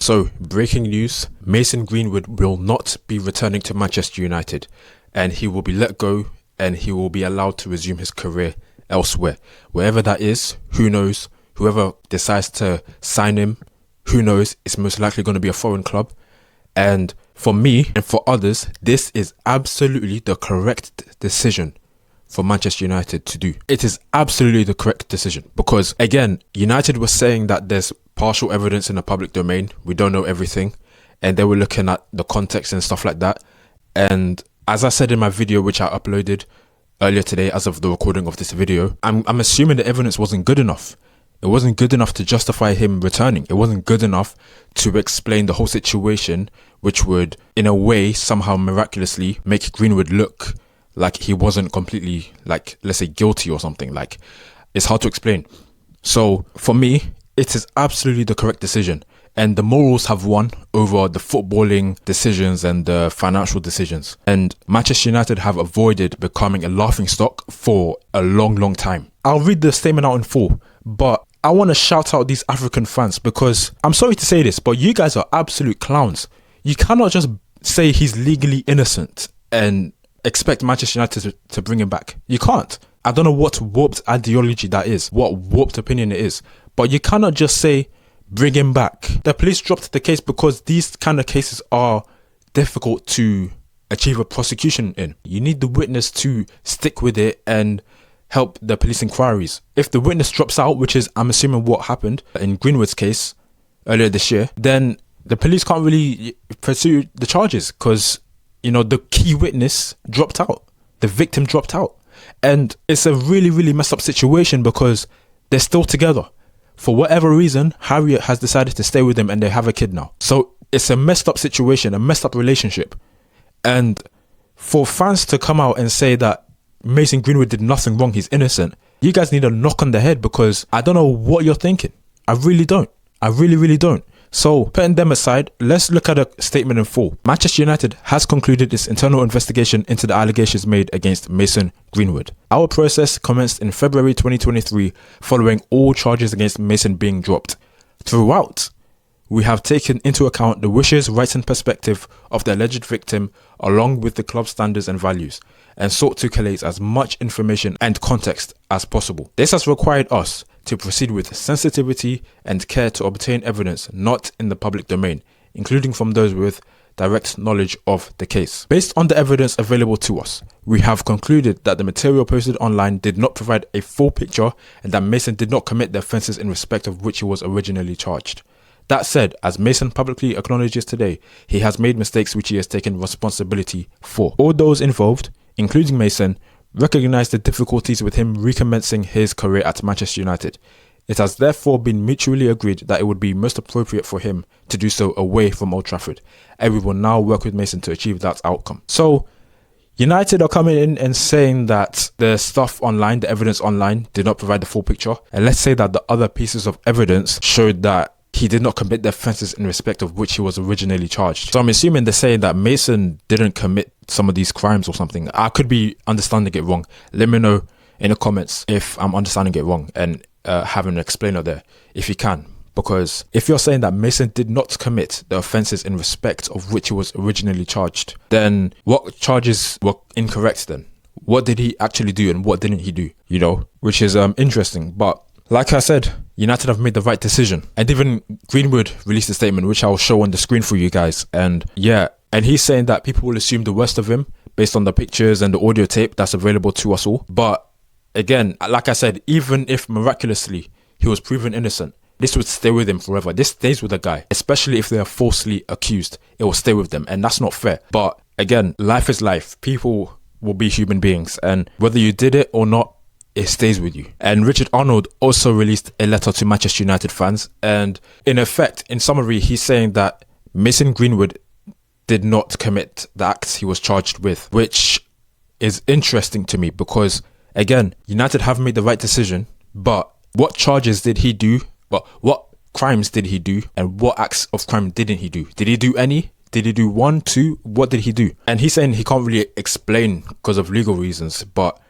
So, breaking news, Mason Greenwood will not be returning to Manchester United, and he will be let go and he will be allowed to resume his career elsewhere. Wherever that is, who knows? Whoever decides to sign him, who knows? It's most likely going to be a foreign club. And for me and for others, this is absolutely the correct decision for Manchester United to do. It is absolutely the correct decision because, again, United was saying that there's partial evidence in the public domain. We don't know everything. And they were looking at the context and stuff like that. And as I said in my video, which I uploaded earlier today as of the recording of this video, I'm assuming the evidence wasn't good enough. It wasn't good enough to justify him returning. It wasn't good enough to explain the whole situation, which would, in a way, somehow miraculously make Greenwood look like he wasn't completely, like, let's say, guilty or something. Like, it's hard to explain. So, for me, it is absolutely the correct decision. And the morals have won over the footballing decisions and the financial decisions. And Manchester United have avoided becoming a laughingstock for a long, long time. I'll read the statement out in full, but I want to shout out these African fans because I'm sorry to say this, but you guys are absolute clowns. You cannot just say he's legally innocent and expect Manchester United to bring him back. You can't. I don't know what warped ideology that is, what warped opinion it is, but you cannot just say bring him back. The police dropped the case because these kind of cases are difficult to achieve a prosecution in. You need the witness to stick with it and help the police inquiries. If the witness drops out, which is, I'm assuming, what happened in Greenwood's case earlier this year, then the police can't really pursue the charges because, you know, the key witness dropped out. The victim dropped out. And it's a really, really messed up situation because they're still together. For whatever reason, Harriet has decided to stay with him and they have a kid now. So it's a messed up situation, a messed up relationship. And for fans to come out and say that Mason Greenwood did nothing wrong, he's innocent, you guys need a knock on the head because I don't know what you're thinking. I really don't. I really, really don't. So, putting them aside, let's look at a statement in full. Manchester United has concluded its internal investigation into the allegations made against Mason Greenwood. Our process commenced in February 2023 following all charges against Mason being dropped. Throughout, we have taken into account the wishes, rights and perspective of the alleged victim along with the club's standards and values and sought to collate as much information and context as possible. This has required us to proceed with sensitivity and care to obtain evidence not in the public domain, including from those with direct knowledge of the case. Based on the evidence available to us, we have concluded that the material posted online did not provide a full picture and that Mason did not commit the offences in respect of which he was originally charged. That said, as Mason publicly acknowledges today, he has made mistakes which he has taken responsibility for. All those involved, including Mason, recognize the difficulties with him recommencing his career at Manchester United. It has therefore been mutually agreed that it would be most appropriate for him to do so away from Old Trafford, and we will now work with Mason to achieve that outcome. So, United are coming in and saying that the stuff online, the evidence online, did not provide the full picture, and let's say that the other pieces of evidence showed that he did not commit the offences in respect of which he was originally charged. So I'm assuming they're saying that Mason didn't commit some of these crimes or something. I could be understanding it wrong. Let me know in the comments if I'm understanding it wrong and have an explainer there if you can. Because if you're saying that Mason did not commit the offences in respect of which he was originally charged, then what charges were incorrect then? What did he actually do and what didn't he do? You know, which is interesting. But like I said, United have made the right decision. And even Greenwood released a statement, which I'll show on the screen for you guys. And yeah, and he's saying that people will assume the worst of him based on the pictures and the audio tape that's available to us all. But again, like I said, even if miraculously he was proven innocent, this would stay with him forever. This stays with the guy, especially if they are falsely accused. It will stay with them, and that's not fair. But again, life is life. People will be human beings, and whether you did it or not, it stays with you. And Richard Arnold also released a letter to Manchester United fans, and in effect, in summary, he's saying that Mason Greenwood did not commit the acts he was charged with, which is interesting to me because, again, United have made the right decision, but what charges did he do? But what crimes did he do? And what acts of crime didn't he do? Did he do any? Did he do 1, 2? What did he do? And he's saying he can't really explain because of legal reasons, but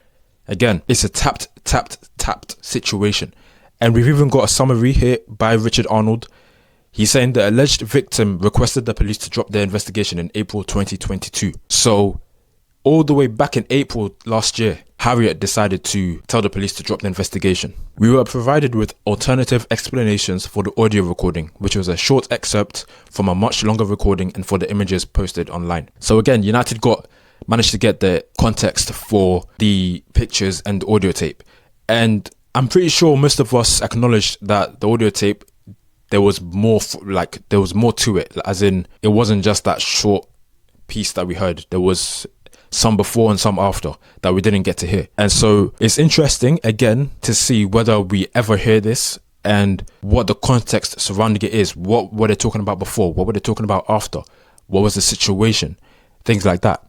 again, it's a tapped situation. And we've even got a summary here by Richard Arnold He's saying the alleged victim requested the police to drop their investigation in April 2022. So all the way back in April last year, Harriet decided to tell the police to drop the investigation. We were provided with alternative explanations for the audio recording, which was a short excerpt from a much longer recording and for the images posted online. So again, United managed to get the context for the pictures and the audio tape. And I'm pretty sure most of us acknowledged that the audio tape, there was more to it, as in it wasn't just that short piece that we heard. There was some before and some after that we didn't get to hear. And so it's interesting again to see whether we ever hear this and what the context surrounding it is. What were they talking about before? What were they talking about after? What was the situation? Things like that.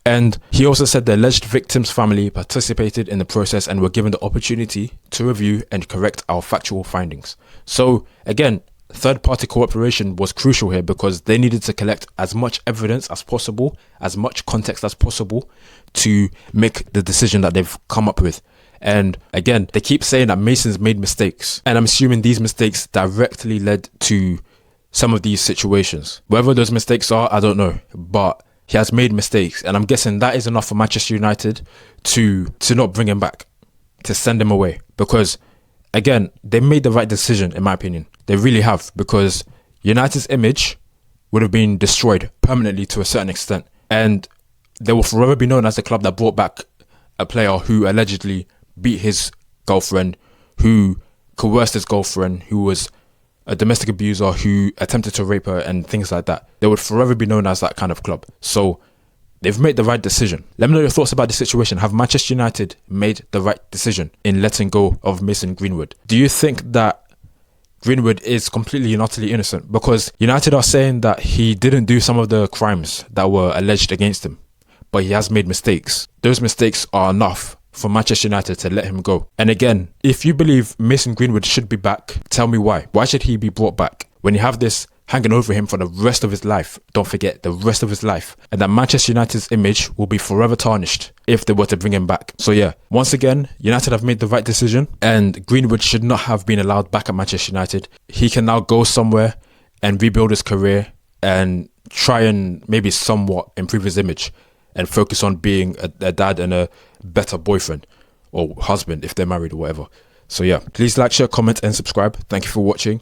And he also said the alleged victim's family participated in the process and were given the opportunity to review and correct our factual findings. So again, third-party cooperation was crucial here because they needed to collect as much evidence as possible, as much context as possible to make the decision that they've come up with. And again, they keep saying that Mason's made mistakes. And I'm assuming these mistakes directly led to some of these situations. Whether those mistakes are, I don't know. But he has made mistakes. And I'm guessing that is enough for Manchester United to not bring him back, to send him away. Because again, they made the right decision, in my opinion. They really have, because United's image would have been destroyed permanently to a certain extent. And they will forever be known as the club that brought back a player who allegedly beat his girlfriend, who coerced his girlfriend, who was a domestic abuser, who attempted to rape her and things like that. They would forever be known as that kind of club. So they've made the right decision. Let me know your thoughts about the situation. Have Manchester United made the right decision in letting go of Mason Greenwood? Do you think that Greenwood is completely and utterly innocent? Because United are saying that he didn't do some of the crimes that were alleged against him, but he has made mistakes. Those mistakes are enough for Manchester United to let him go. And again, if you believe Mason Greenwood should be back, tell me why. Why should he be brought back when you have this hanging over him for the rest of his life? Don't forget, the rest of his life. And that Manchester United's image will be forever tarnished if they were to bring him back. So yeah, once again, United have made the right decision and Greenwood should not have been allowed back at Manchester United. He can now go somewhere and rebuild his career and try and maybe somewhat improve his image and focus on being a dad and a better boyfriend or husband if they're married or whatever. So yeah, please like, share, comment and subscribe. Thank you for watching.